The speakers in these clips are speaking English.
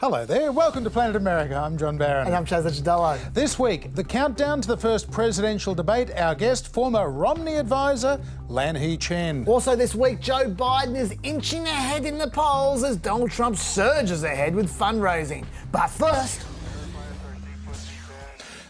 Hello there, welcome to Planet America. I'm John Barron. And I'm Licciardello. This week, the countdown to the first presidential debate, our guest, former Romney advisor, Lanhee Chen. Also this week, Joe Biden is inching ahead in the polls as Donald Trump surges ahead with fundraising. But first...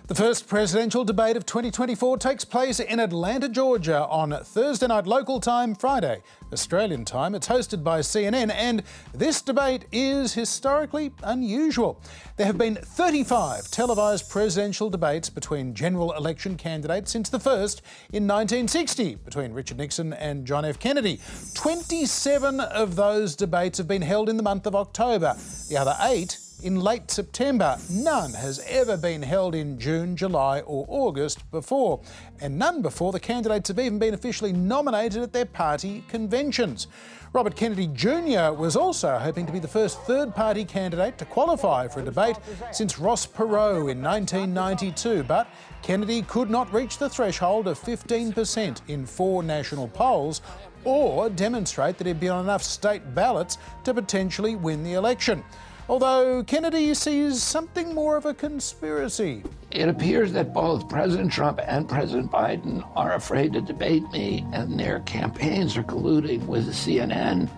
The first presidential debate of 2024 takes place in Atlanta, Georgia on Thursday night local time, Friday, Australian time. It's hosted by CNN, and this debate is historically unusual. There have been 35 televised presidential debates between general election candidates since the first in 1960 between Richard Nixon and John F. Kennedy. 27 of those debates have been held in the month of October. The other 8 in late September. None has ever been held in June, July or August before, and none before the candidates have even been officially nominated at their party conventions. Robert Kennedy Jr was also hoping to be the first third-party candidate to qualify for a debate since Ross Perot in 1992, but Kennedy could not reach the threshold of 15% in 4 national polls or demonstrate that he'd be on enough state ballots to potentially win the election. Although Kennedy sees something more of a conspiracy. It appears that both President Trump and President Biden are afraid to debate me, and their campaigns are colluding with CNN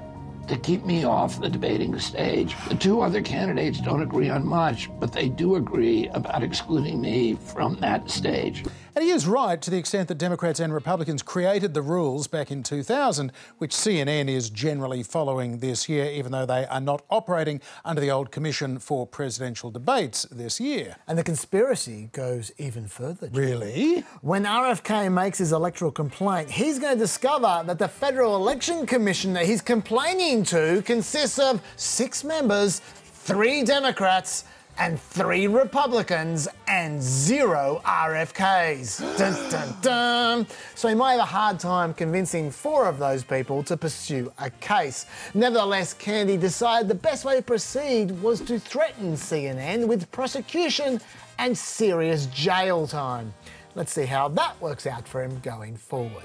to keep me off the debating stage. The 2 other candidates don't agree on much, but they do agree about excluding me from that stage. And he is right to the extent that Democrats and Republicans created the rules back in 2000, which CNN is generally following this year, even though they are not operating under the old Commission for Presidential Debates this year. And the conspiracy goes even further, John. Really? When RFK makes his electoral complaint, he's going to discover that the Federal Election Commission that he's complaining to consists of 6 members, 3 Democrats, and 3 Republicans and 0 RFKs. Dun, dun, dun. So he might have a hard time convincing 4 of those people to pursue a case. Nevertheless, Kennedy decided the best way to proceed was to threaten CNN with prosecution and serious jail time. Let's see how that works out for him going forward.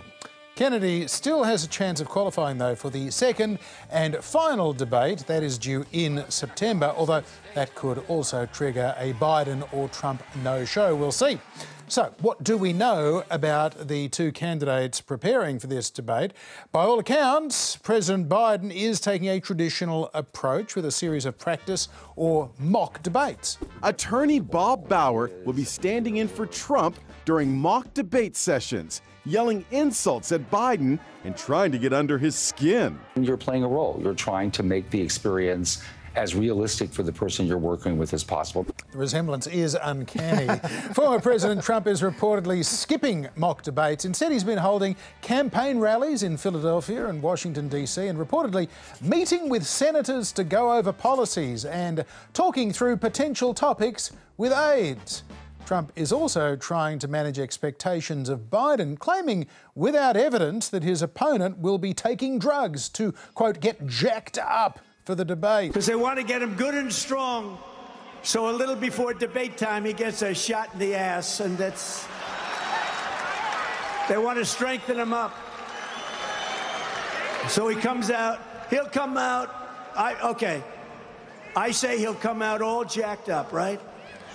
Kennedy still has a chance of qualifying, though, for the second and final debate that is due in September, although that could also trigger a Biden or Trump no-show. We'll see. So, what do we know about the 2 candidates preparing for this debate? By all accounts, President Biden is taking a traditional approach with a series of practice or mock debates. Attorney Bob Bauer will be standing in for Trump during mock debate sessions, yelling insults at Biden and trying to get under his skin. You're playing a role. You're trying to make the experience as realistic for the person you're working with as possible. The resemblance is uncanny. Former President Trump is reportedly skipping mock debates. Instead, he's been holding campaign rallies in Philadelphia and Washington, D.C., and reportedly meeting with senators to go over policies and talking through potential topics with aides. Trump is also trying to manage expectations of Biden, claiming without evidence that his opponent will be taking drugs to, quote, get jacked up for the debate. Because they want to get him good and strong, so a little before debate time he gets a shot in the ass, and that's... They want to strengthen him up. So he comes out, he'll come out, I say he'll come out all jacked up, right?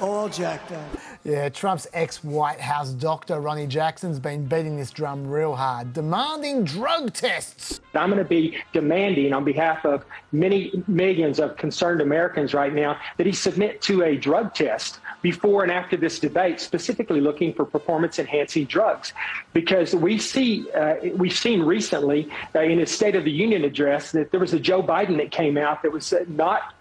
All jacked up. Yeah, Trump's ex-White House doctor, Ronnie Jackson's been beating this drum real hard, demanding drug tests. I'm going to be demanding on behalf of many millions of concerned Americans right now that he submit to a drug test before and after this debate, specifically looking for performance-enhancing drugs. Because we've seen recently in his State of the Union address that there was a Joe Biden that came out that was not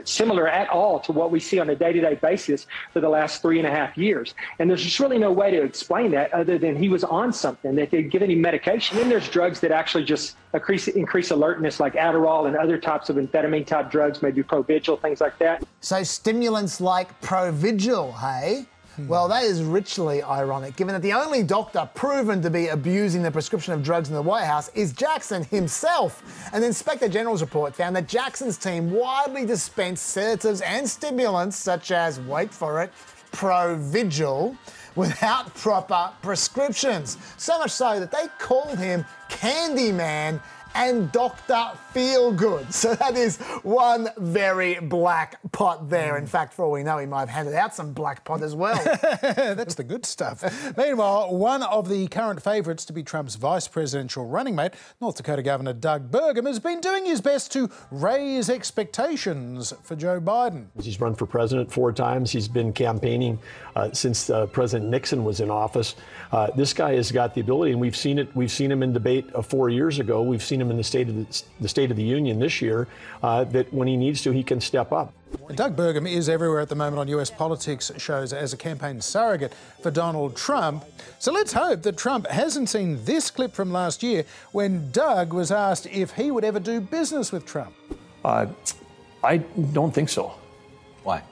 similar at all to what we see on a day-to-day basis for the last 3.5 years. And there's just really no way to explain that other than he was on something, that they'd given him medication. And there's drugs that actually just increase alertness, like Adderall and other types of amphetamine-type drugs, maybe Provigil, things like that. So stimulants like Provigil, hey? Well, that is richly ironic, given that the only doctor proven to be abusing the prescription of drugs in the White House is Jackson himself. And the Inspector General's report found that Jackson's team widely dispensed sedatives and stimulants such as, wait for it, Provigil, without proper prescriptions. So much so that they called him Candyman and Dr. Feelgood. So that is one very black pot there. In fact, for all we know, he might have handed out some black pot as well. That's the good stuff. Meanwhile, one of the current favourites to be Trump's vice presidential running mate, North Dakota Governor Doug Burgum, has been doing his best to raise expectations for Joe Biden. He's run for president 4 times. He's been campaigning since President Nixon was in office. This guy has got the ability, and we've seen it. We've seen him in debate 4 years ago. We've seen him in the State of the Union this year. That when he needs to, he can step up. Doug Burgum is everywhere at the moment on US politics shows as a campaign surrogate for Donald Trump. So let's hope that Trump hasn't seen this clip from last year when Doug was asked if he would ever do business with Trump. I don't think so. Why?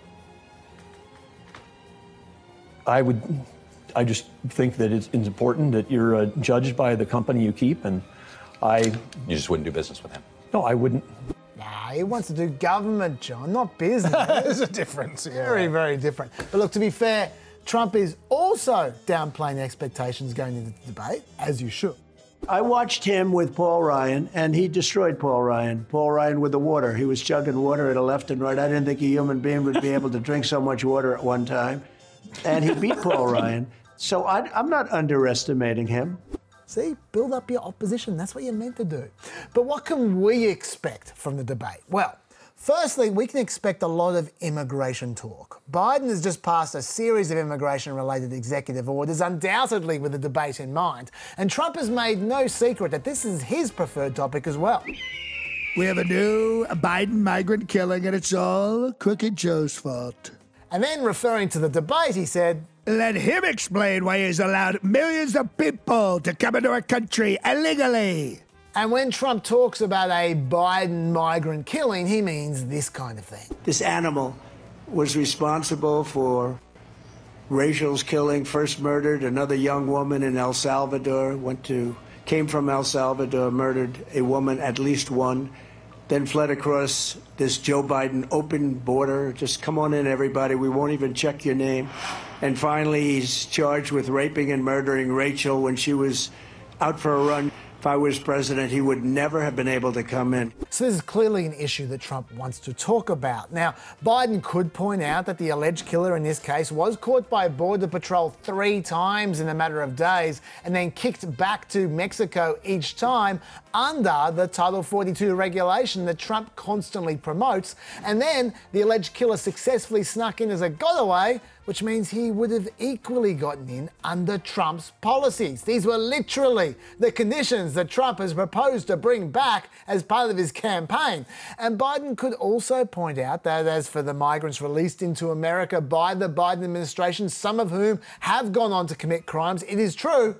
I just think that it's important that you're judged by the company you keep, and You just wouldn't do business with him? No, I wouldn't. Nah, he wants to do government, John, not business. There's a difference. Yeah. Very, very different. But look, to be fair, Trump is also downplaying expectations going into the debate, as you should. I watched him with Paul Ryan, and he destroyed Paul Ryan. Paul Ryan with the water. He was chugging water at a left and right. I didn't think a human being would be able to drink so much water at one time. And he beat Paul Ryan. So I'm not underestimating him. See, build up your opposition. That's what you're meant to do. But what can we expect from the debate? Well, firstly, we can expect a lot of immigration talk. Biden has just passed a series of immigration-related executive orders, undoubtedly with the debate in mind. And Trump has made no secret that this is his preferred topic as well. We have a new Biden migrant killing, and it's all Crooked Joe's fault. And then, referring to the debate, he said, "Let him explain why he's allowed millions of people to come into our country illegally." And when Trump talks about a Biden migrant killing, he means this kind of thing. This animal was responsible for Rachel's killing, first murdered another young woman in El Salvador, came from El Salvador, murdered a woman, at least one, then fled across this Joe Biden open border. Just come on in, everybody. We won't even check your name. And finally, he's charged with raping and murdering Rachel when she was out for a run. If I was president, he would never have been able to come in. So this is clearly an issue that Trump wants to talk about. Now, Biden could point out that the alleged killer in this case was caught by Border Patrol 3 times in a matter of days and then kicked back to Mexico each time under the Title 42 regulation that Trump constantly promotes. And then the alleged killer successfully snuck in as a getaway, which means he would have equally gotten in under Trump's policies. These were literally the conditions that Trump has proposed to bring back as part of his campaign. And Biden could also point out that as for the migrants released into America by the Biden administration, some of whom have gone on to commit crimes, it is true,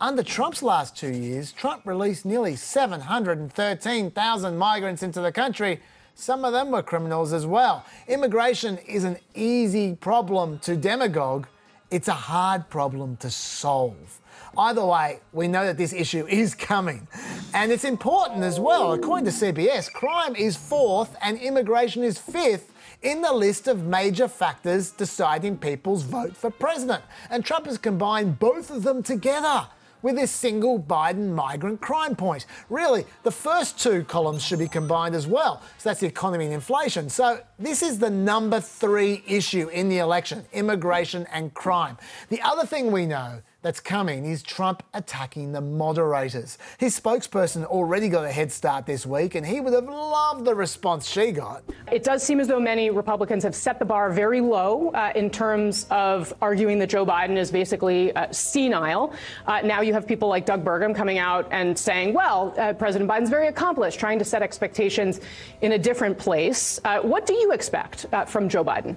under Trump's last 2 years, Trump released nearly 713,000 migrants into the country. Some of them were criminals as well. Immigration is an easy problem to demagogue. It's a hard problem to solve. Either way, we know that this issue is coming. And it's important as well. According to CBS, crime is 4th and immigration is 5th in the list of major factors deciding people's vote for president. And Trump has combined both of them together with this single Biden migrant crime point. Really, the first 2 columns should be combined as well. So that's the economy and inflation. So this is the number 3 issue in the election, immigration and crime. The other thing we know that's coming is Trump attacking the moderators. His spokesperson already got a head start this week, and he would have loved the response she got. It does seem as though many Republicans have set the bar very low in terms of arguing that Joe Biden is basically senile. Now you have people like Doug Burgum coming out and saying, well, President Biden's very accomplished, trying to set expectations in a different place. What do you expect from Joe Biden?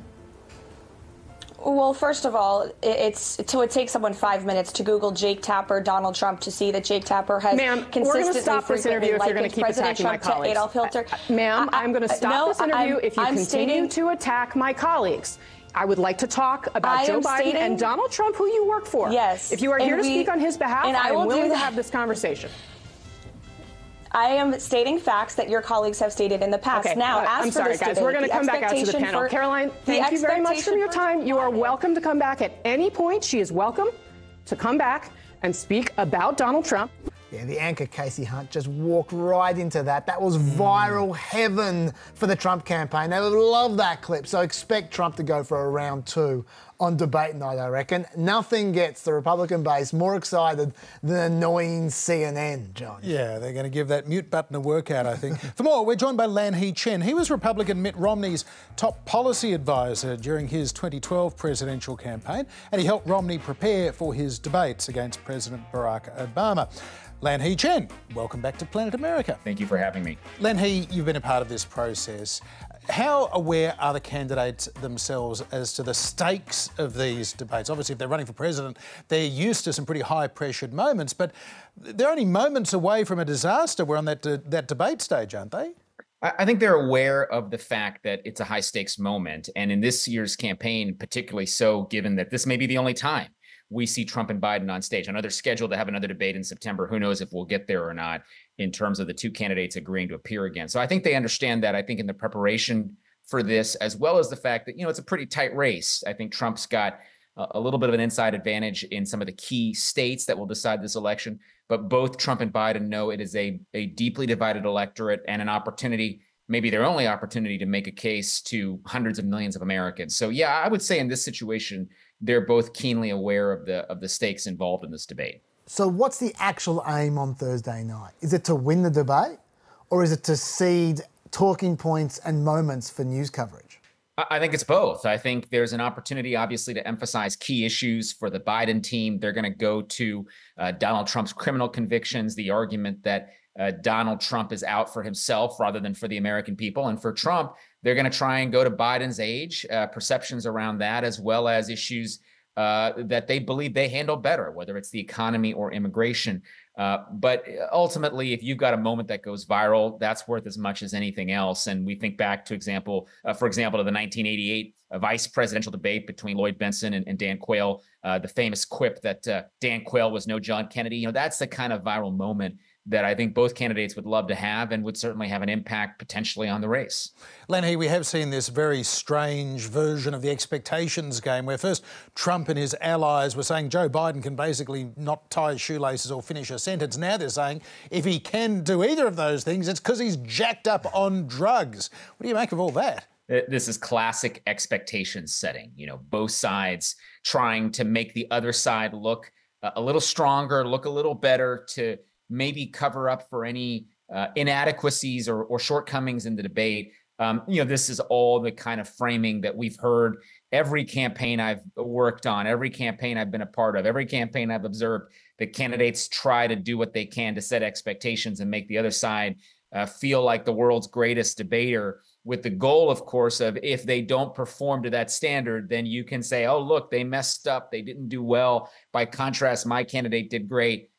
Well, first of all, it would take someone 5 minutes to Google Jake Tapper, Donald Trump, to see that Jake Tapper has consistently, we're going to stop this interview if you're going to keep attacking my colleagues. Adolf Hitler. Ma'am, I'm going to stop this interview if you continue to attack my colleagues. I would like to talk about Joe Biden and Donald Trump, who you work for. Yes. If you are here to speak on his behalf, I am willing to have this conversation. I am stating facts that your colleagues have stated in the past. Okay. Now, I'm sorry, guys. We're going to come back out to the panel. Caroline, thank you very much for your time. You are welcome to come back at any point. She is welcome to come back and speak about Donald Trump. Yeah, the anchor Casey Hunt just walked right into that. That was viral heaven for the Trump campaign. They love that clip. So expect Trump to go for a round 2 on debate night, I reckon. Nothing gets the Republican base more excited than annoying CNN, John. Yeah, they're going to give that mute button a workout, I think. For more, we're joined by Lanhee Chen. He was Republican Mitt Romney's top policy advisor during his 2012 presidential campaign, and he helped Romney prepare for his debates against President Barack Obama. Lanhee Chen, welcome back to Planet America. Thank you for having me. Lanhee, you've been a part of this process. How aware are the candidates themselves as to the stakes of these debates? Obviously, if they're running for president, they're used to some pretty high-pressured moments, but they're only moments away from a disaster. We're on that debate stage, aren't they? I think they're aware of the fact that it's a high-stakes moment, and in this year's campaign, particularly so, given that this may be the only time we see Trump and Biden on stage. I know they're scheduled to have another debate in September. Who knows if we'll get there or not in terms of the two candidates agreeing to appear again. So I think they understand that. I think in the preparation for this, as well as the fact that, it's a pretty tight race. I think Trump's got a little bit of an inside advantage in some of the key states that will decide this election. But both Trump and Biden know it is a deeply divided electorate and an opportunity, maybe their only opportunity, to make a case to hundreds of millions of Americans. So yeah, I would say in this situation, they're both keenly aware of the stakes involved in this debate. So what's the actual aim on Thursday night? Is it to win the debate, or is it to seed talking points and moments for news coverage? I think it's both. I think there's an opportunity, obviously, to emphasize key issues for the Biden team. They're going to go to Donald Trump's criminal convictions, the argument that Donald Trump is out for himself rather than for the American people. And for Trump, they're going to try and go to Biden's age, perceptions around that, as well as issues that they believe they handle better, whether it's the economy or immigration. But ultimately, if you've got a moment that goes viral, that's worth as much as anything else. And we think back to for example, to the 1988 vice presidential debate between Lloyd Bentsen and Dan Quayle, the famous quip that Dan Quayle was no John Kennedy. That's the kind of viral moment that I think both candidates would love to have and would certainly have an impact potentially on the race. Lanhee, we have seen this very strange version of the expectations game where first Trump and his allies were saying Joe Biden can basically not tie his shoelaces or finish a sentence. Now they're saying if he can do either of those things, it's because he's jacked up on drugs. What do you make of all that? This is classic expectation setting. Both sides trying to make the other side look a little stronger, look a little better, to maybe cover up for any inadequacies or shortcomings in the debate. This is all the kind of framing that we've heard every campaign I've worked on, every campaign I've been a part of, every campaign I've observed. The candidates try to do what they can to set expectations and make the other side feel like the world's greatest debater, with the goal, of course, of if they don't perform to that standard, then you can say, oh, look, they messed up, they didn't do well. By contrast, my candidate did great.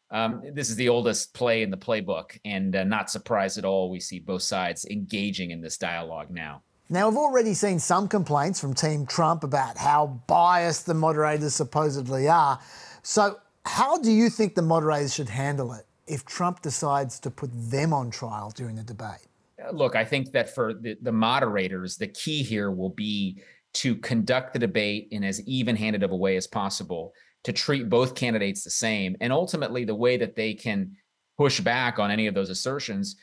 This is the oldest play in the playbook, and not surprised at all we see both sides engaging in this dialogue now. Now, we've already seen some complaints from Team Trump about how biased the moderators supposedly are. So how do you think the moderators should handle it if Trump decides to put them on trial during the debate? Look, I think that for the moderators, the key here will be to conduct the debate in as even-handed of a way as possible, to treat both candidates the same. And ultimately, the way that they can push back on any of those assertions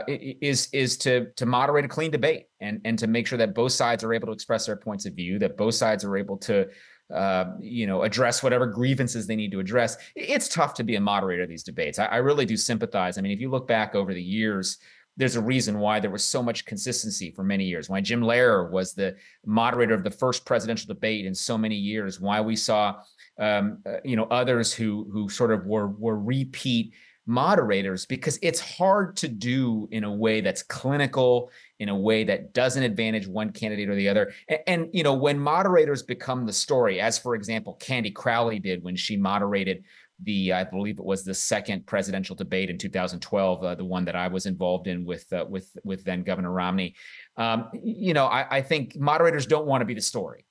is to moderate a clean debate and to make sure that both sides are able to express their points of view, that both sides are able to address whatever grievances they need to address. It's tough to be a moderator of these debates. I really do sympathize. I mean, if you look back over the years, there's a reason why there was so much consistency for many years, why Jim Lehrer was the moderator of the first presidential debate in so many years, why we saw others who sort of were repeat moderators, because it's hard to do in a way that's clinical, in a way that doesn't advantage one candidate or the other. And when moderators become the story, as for example, Candy Crowley did when she moderated I believe it was the second presidential debate in 2012, the one that I was involved in with then Governor Romney. I think moderators don't want to be the story.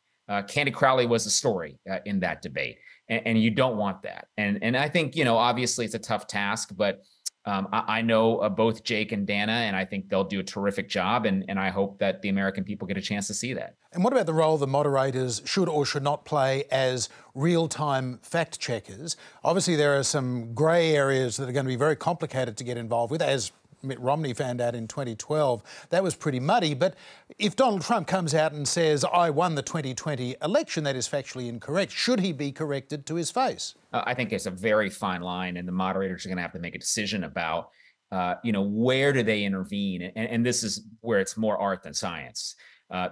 Candy Crowley was the story in that debate, and you don't want that. And I think, obviously it's a tough task, but I know both Jake and Dana, and I think they'll do a terrific job, and I hope that the American people get a chance to see that. And what about the role the moderators should or should not play as real-time fact-checkers? Obviously, there are some grey areas that are going to be very complicated to get involved with, as Mitt Romney found out in 2012. That was pretty muddy. But if Donald Trump comes out and says, I won the 2020 election, that is factually incorrect, should he be corrected to his face? I think it's a very fine line, and the moderators are going to have to make a decision about, where do they intervene? And this is where it's more art than science.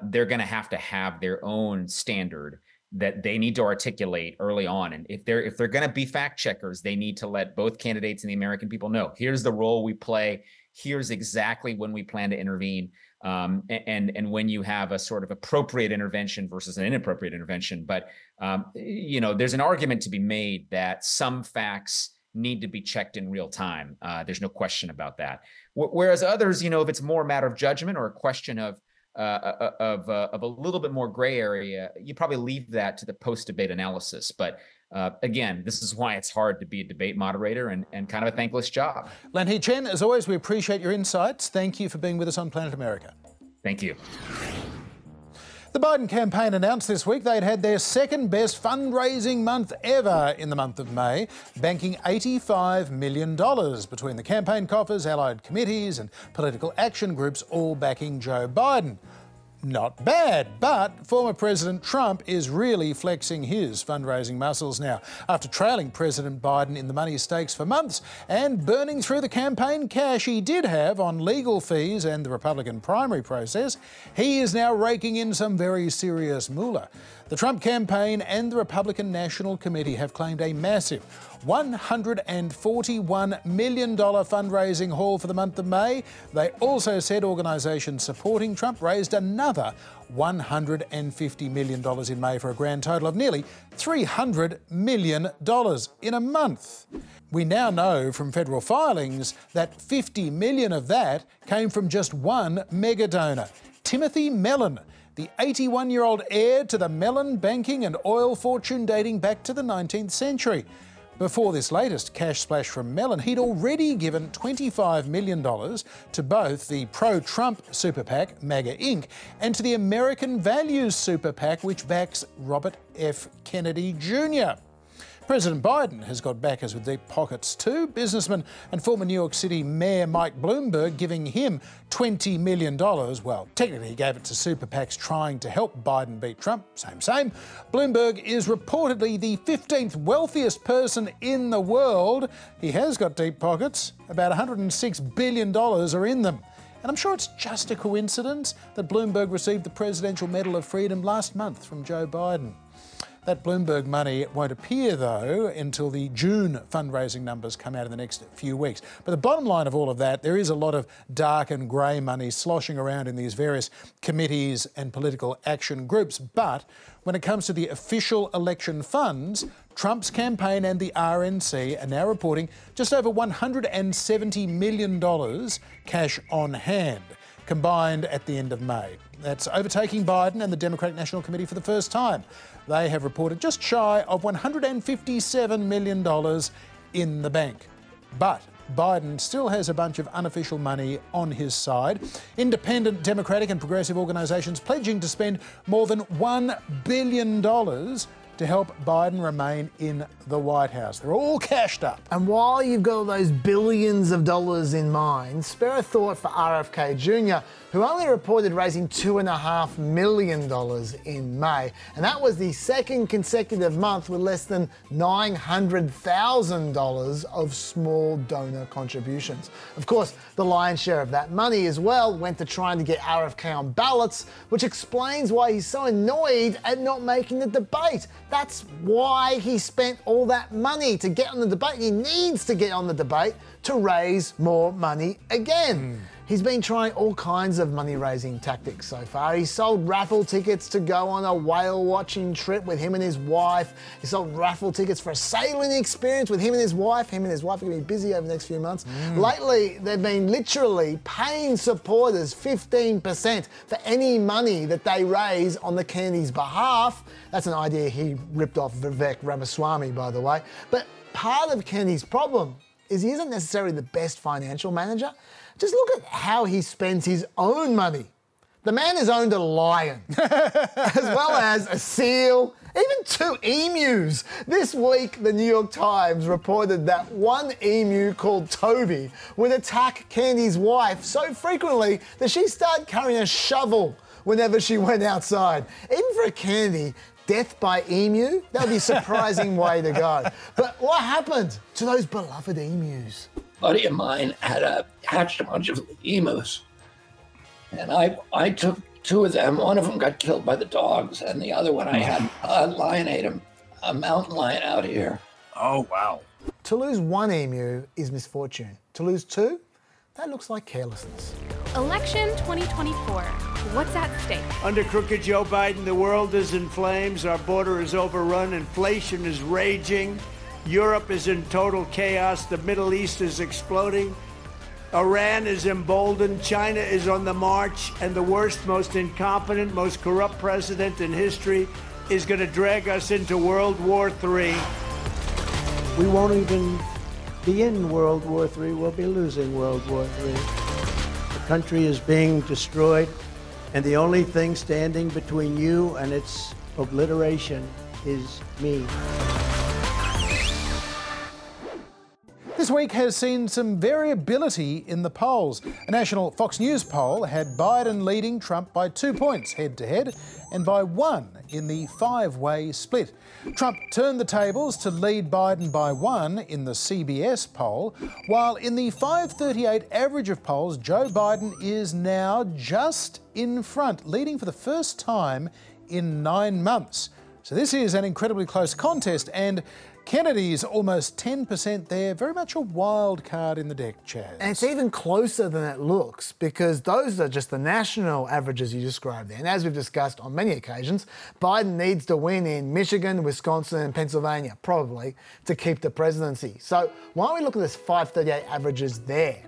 They're going to have their own standard that they need to articulate early on. And if they're going to be fact checkers, they need to let both candidates and the American people know, here's the role we play. Here's exactly when we plan to intervene. And when you have a sort of appropriate intervention versus an inappropriate intervention. But, there's an argument to be made that some facts need to be checked in real time. There's no question about that. Whereas others, if it's more a matter of judgment or a question of a little bit more gray area, you probably leave that to the post-debate analysis. But again, this is why it's hard to be a debate moderator and kind of a thankless job. Lanhee Chen, as always, we appreciate your insights. Thank you for being with us on Planet America. Thank you. The Biden campaign announced this week they'd had their second best fundraising month ever in the month of May, banking $85 million between the campaign coffers, allied committees and political action groups all backing Joe Biden. Not bad, but former President Trump is really flexing his fundraising muscles now. After trailing President Biden in the money stakes for months and burning through the campaign cash he did have on legal fees and the Republican primary process, he is now raking in some very serious moolah. The Trump campaign and the Republican National Committee have claimed a massive $141 million fundraising haul for the month of May. They also said organisations supporting Trump raised another $150 million in May for a grand total of nearly $300 million in a month. We now know from federal filings that $50 million of that came from just one mega donor, Timothy Mellon, the 81-year-old heir to the Mellon banking and oil fortune dating back to the 19th century. Before this latest cash splash from Mellon, he'd already given $25 million to both the pro-Trump super PAC, MAGA Inc., and to the American Values super PAC, which backs Robert F. Kennedy Jr. President Biden has got backers with deep pockets too. Businessman and former New York City Mayor Mike Bloomberg giving him $20 million. Well, technically he gave it to super PACs trying to help Biden beat Trump. Same. Bloomberg is reportedly the 15th wealthiest person in the world. He has got deep pockets. About $106 billion are in them. And I'm sure it's just a coincidence that Bloomberg received the Presidential Medal of Freedom last month from Joe Biden. That Bloomberg money won't appear, though, until the June fundraising numbers come out in the next few weeks. But the bottom line of all of that, there is a lot of dark and grey money sloshing around in these various committees and political action groups. But when it comes to the official election funds, Trump's campaign and the RNC are now reporting just over $170 million cash on hand, combined at the end of May. That's overtaking Biden and the Democratic National Committee for the first time. They have reported just shy of $157 million in the bank. But Biden still has a bunch of unofficial money on his side. Independent Democratic and progressive organisations pledging to spend more than $1 billion to help Biden remain in the White House. They're all cashed up. And while you've got all those billions of dollars in mind, spare a thought for RFK Jr., who only reported raising $2.5 million in May. And that was the second consecutive month with less than $900,000 of small donor contributions. Of course, the lion's share of that money as well went to trying to get RFK on ballots, which explains why he's so annoyed at not making the debate. That's why he spent all that money to get on the debate. He needs to get on the debate to raise more money again. He's been trying all kinds of money-raising tactics so far. He sold raffle tickets to go on a whale-watching trip with him and his wife. He sold raffle tickets for a sailing experience with him and his wife. Him and his wife are going to be busy over the next few months. Lately, they've been literally paying supporters 15% for any money that they raise on the Kennedy's behalf. That's an idea he ripped off Vivek Ramaswamy, by the way. But part of Kennedy's problem is he isn't necessarily the best financial manager. Just look at how he spends his own money. The man has owned a lion, as well as a seal, even 2 emus. This week, the New York Times reported that one emu called Toby would attack Candy's wife so frequently that she started carrying a shovel whenever she went outside. Even for a Candy, death by emu, that would be a surprising way to go. But what happened to those beloved emus? A buddy of mine had hatched a bunch of emus. And I took 2 of them. One of them got killed by the dogs, and the other one I had a lion ate him, a mountain lion out here. Oh, wow. To lose 1 emu is misfortune. To lose 2, that looks like carelessness. Election 2024. What's at stake? Under crooked Joe Biden, the world is in flames. Our border is overrun. Inflation is raging. Europe is in total chaos. The Middle East is exploding. Iran is emboldened, China is on the march, and the worst, most incompetent, most corrupt president in history is going to drag us into World War III. We won't even be in World War III, we'll be losing World War III. The country is being destroyed, and the only thing standing between you and its obliteration is me. This week has seen some variability in the polls. A national Fox News poll had Biden leading Trump by 2 points head-to-head and by 1 in the 5-way split. Trump turned the tables to lead Biden by 1 in the CBS poll, while in the 538 average of polls, Joe Biden is now just in front, leading for the first time in 9 months. So this is an incredibly close contest, and Kennedy's almost 10% there, very much a wild card in the deck, Chaz. And it's even closer than it looks, because those are just the national averages you described there. And as we've discussed on many occasions, Biden needs to win in Michigan, Wisconsin and Pennsylvania, probably, to keep the presidency. So why don't we look at this 538 averages there?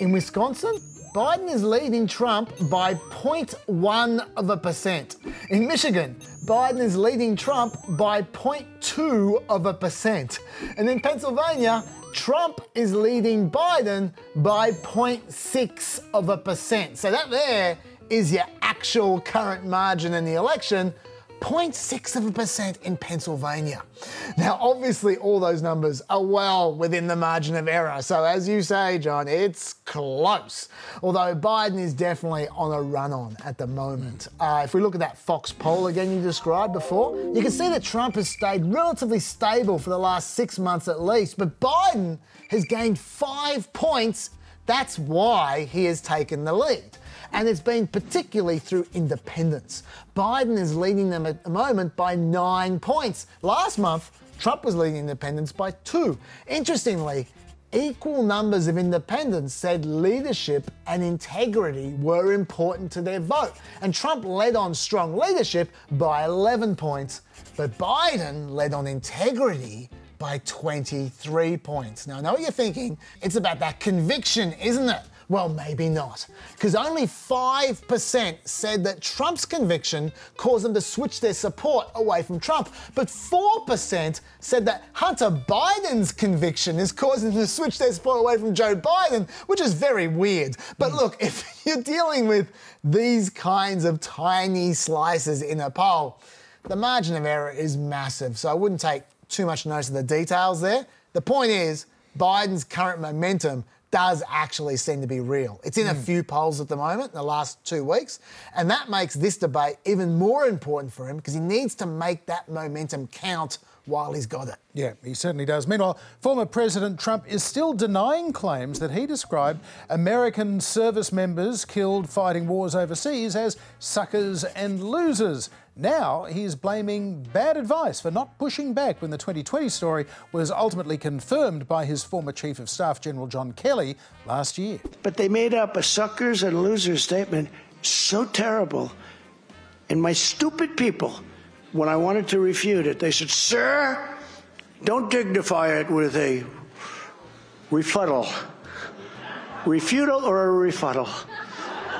In Wisconsin, Biden is leading Trump by 0.1%. In Michigan, Biden is leading Trump by 0.2%. And in Pennsylvania, Trump is leading Biden by 0.6%. So that there is your actual current margin in the election. 0.6% in Pennsylvania. Now, obviously, all those numbers are well within the margin of error. So as you say, John, it's close. Although Biden is definitely on a run-on at the moment. If we look at that Fox poll again you described before, you can see that Trump has stayed relatively stable for the last 6 months at least, but Biden has gained 5 points. That's why he has taken the lead. And it's been particularly through independents. Biden is leading them at the moment by 9 points. Last month, Trump was leading independents by 2. Interestingly, equal numbers of independents said leadership and integrity were important to their vote. And Trump led on strong leadership by 11 points, but Biden led on integrity by 23 points. Now, I know what you're thinking. It's about that conviction, isn't it? Well, maybe not, because only 5% said that Trump's conviction caused them to switch their support away from Trump, but 4% said that Hunter Biden's conviction is causing them to switch their support away from Joe Biden, which is very weird. But look, if you're dealing with these kinds of tiny slices in a poll, the margin of error is massive, so I wouldn't take too much notice of the details there. The point is, Biden's current momentum does actually seem to be real. It's in a few polls at the moment in the last 2 weeks, and that makes this debate even more important for him because he needs to make that momentum count while he's got it. Yeah, he certainly does. Meanwhile, former President Trump is still denying claims that he described American service members killed fighting wars overseas as suckers and losers. Now he's blaming bad advice for not pushing back when the 2020 story was ultimately confirmed by his former Chief of Staff, General John Kelly, last year. But they made up a suckers and losers statement so terrible. And my stupid people, when I wanted to refute it, they said, "Sir, don't dignify it with a refutal. Refutal or a refutal?"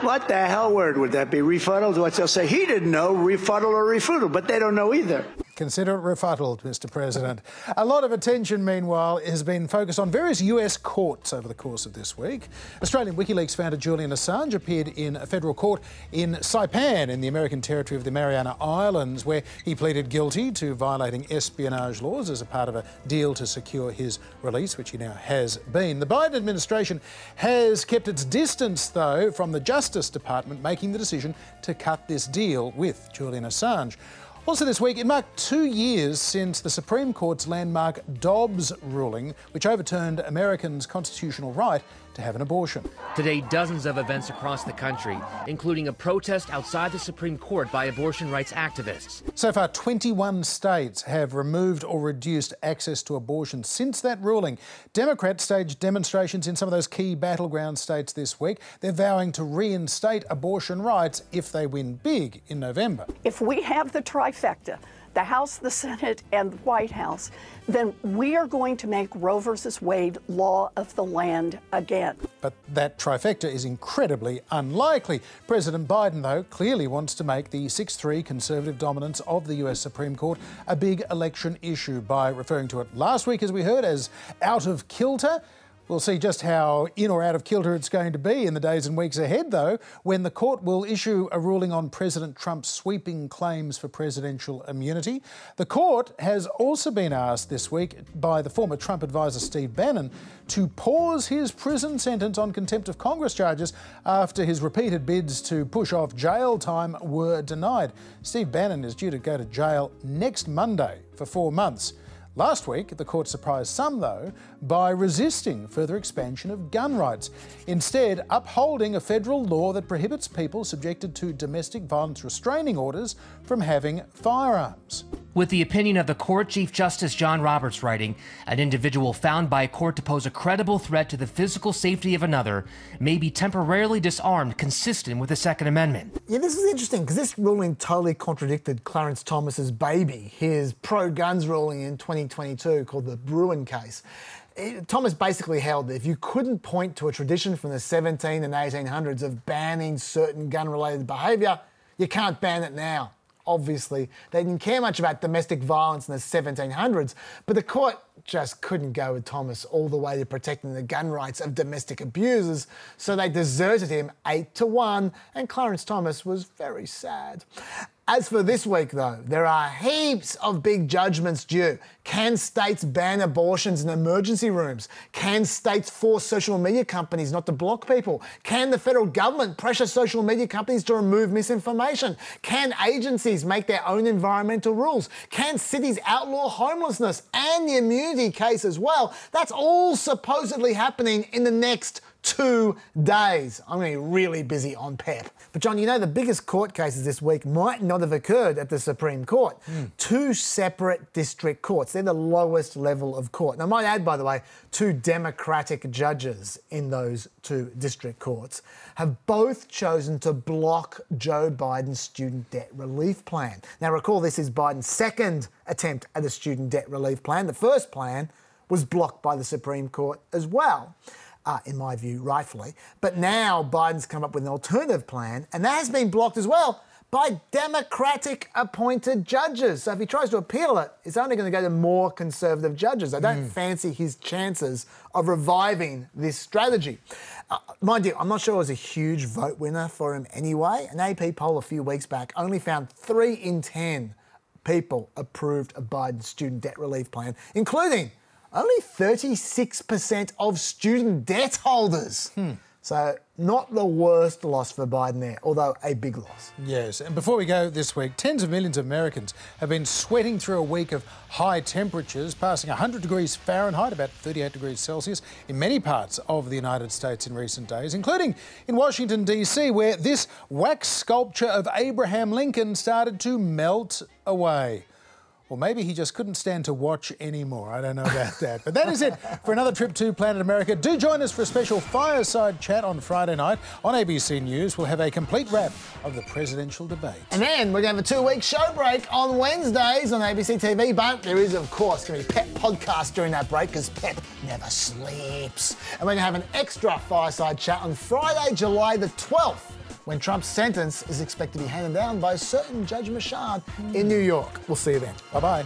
What the hell word would that be? Refutal? What they'll say, he didn't know, refutal or refutal, but they don't know either. Consider it rebuttaled, Mr. President. A lot of attention, meanwhile, has been focused on various US courts over the course of this week. Australian WikiLeaks founder Julian Assange appeared in a federal court in Saipan in the American territory of the Mariana Islands, where he pleaded guilty to violating espionage laws as a part of a deal to secure his release, which he now has been. The Biden administration has kept its distance, though, from the Justice Department making the decision to cut this deal with Julian Assange. Also this week, it marked 2 years since the Supreme Court's landmark Dobbs ruling, which overturned Americans' constitutional right to have an abortion. Today, dozens of events across the country, including a protest outside the Supreme Court by abortion rights activists. So far, 21 states have removed or reduced access to abortion since that ruling. Democrats staged demonstrations in some of those key battleground states this week. They're vowing to reinstate abortion rights if they win big in November. If we have the trifecta, the House, the Senate, and the White House, then we are going to make Roe versus Wade law of the land again. But that trifecta is incredibly unlikely. President Biden, though, clearly wants to make the 6-3 conservative dominance of the US Supreme Court a big election issue by referring to it last week, as we heard, as out of kilter. We'll see just how in or out of kilter it's going to be in the days and weeks ahead, though, when the court will issue a ruling on President Trump's sweeping claims for presidential immunity. The court has also been asked this week by the former Trump advisor Steve Bannon to pause his prison sentence on contempt of Congress charges after his repeated bids to push off jail time were denied. Steve Bannon is due to go to jail next Monday for 4 months. Last week, the court surprised some, though, by resisting further expansion of gun rights, instead upholding a federal law that prohibits people subjected to domestic violence restraining orders from having firearms. With the opinion of the court, Chief Justice John Roberts writing, an individual found by a court to pose a credible threat to the physical safety of another may be temporarily disarmed consistent with the Second Amendment. Yeah, this is interesting because this ruling totally contradicted Clarence Thomas's baby, his pro-guns ruling in 2022 called the Bruin case. Thomas basically held that if you couldn't point to a tradition from the 17 and 1800s of banning certain gun-related behaviour, you can't ban it now. Obviously, they didn't care much about domestic violence in the 1700s, but the court just couldn't go with Thomas all the way to protecting the gun rights of domestic abusers, so they deserted him 8-1, and Clarence Thomas was very sad. As for this week, though, there are heaps of big judgments due. Can states ban abortions in emergency rooms? Can states force social media companies not to block people? Can the federal government pressure social media companies to remove misinformation? Can agencies make their own environmental rules? Can cities outlaw homelessness and the immunity case as well? That's all supposedly happening in the next 2 days. I'm going to be really busy on PEP. But John, you know, the biggest court cases this week might not have occurred at the Supreme Court. 2 separate district courts. They're the lowest level of court. And I might add, by the way, 2 Democratic judges in those 2 district courts have both chosen to block Joe Biden's student debt relief plan. Now, recall this is Biden's second attempt at a student debt relief plan. The first plan was blocked by the Supreme Court as well. In my view, rightfully. But now Biden's come up with an alternative plan, and that has been blocked as well by Democratic-appointed judges. So if he tries to appeal it, it's only going to go to more conservative judges. I don't fancy his chances of reviving this strategy. Mind you, I'm not sure it was a huge vote winner for him anyway. An AP poll a few weeks back only found 3 in 10 people approved a Biden student debt relief plan, including only 36% of student debt holders. So not the worst loss for Biden there, although a big loss. Yes, and before we go this week, tens of millions of Americans have been sweating through a week of high temperatures, passing 100 degrees Fahrenheit, about 38 degrees Celsius, in many parts of the United States in recent days, including in Washington, D.C., where this wax sculpture of Abraham Lincoln started to melt away. Or maybe he just couldn't stand to watch anymore. I don't know about that. But that is it for another trip to Planet America. Do join us for a special fireside chat on Friday night on ABC News. We'll have a complete wrap of the presidential debate. And then we're going to have a 2-week show break on Wednesdays on ABC TV. But there is, of course, going to be Pep podcast during that break because Pep never sleeps. And we're going to have an extra fireside chat on Friday, July the 12th. when Trump's sentence is expected to be handed down by a certain Judge Machad in New York. We'll see you then. Bye-bye.